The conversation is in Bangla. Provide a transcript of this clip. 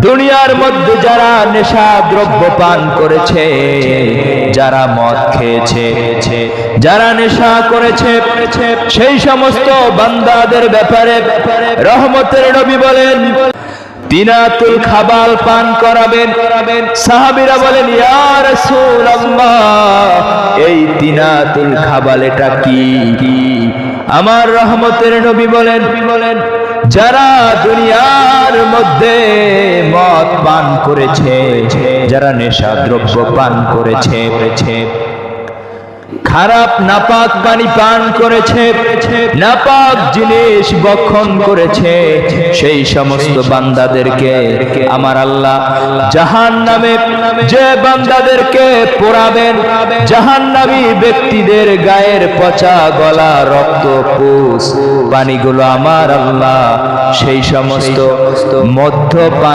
দুনিয়ার মধ্যে যারা নেশা দ্রব্য পান করেছে, যারা মদ খেয়েছে, যারা নেশা করেছে, সেই সমস্ত বান্দাদের ব্যাপারে রহমতের নবী বলেন তিনাতুল খাবাল পান করাবেন। সাহাবীরা বলেন ইয়া রাসূলুল্লাহ, এই তিনাতুল খাবাল এটা কি? আমার রহমতের নবী বলেন যারা দুনিয়ার মধ্যে মদ পান করেছে, যারা নেশা দ্রব্য পান করেছে, খারাপ নাপাক পানি পান করেছে, নাপাক জিনিস ভক্ষণ করেছে, সেই সমস্ত বান্দাদেরকে আমার আল্লাহ জাহান্নামে যে বান্দাদেরকে পোড়াবেন, জাহান্নামী ব্যক্তিদের গায়ের পচা গলা রক্ত পুষ পানিগুলো আমার আল্লাহ সেই সমস্ত মদ্যপান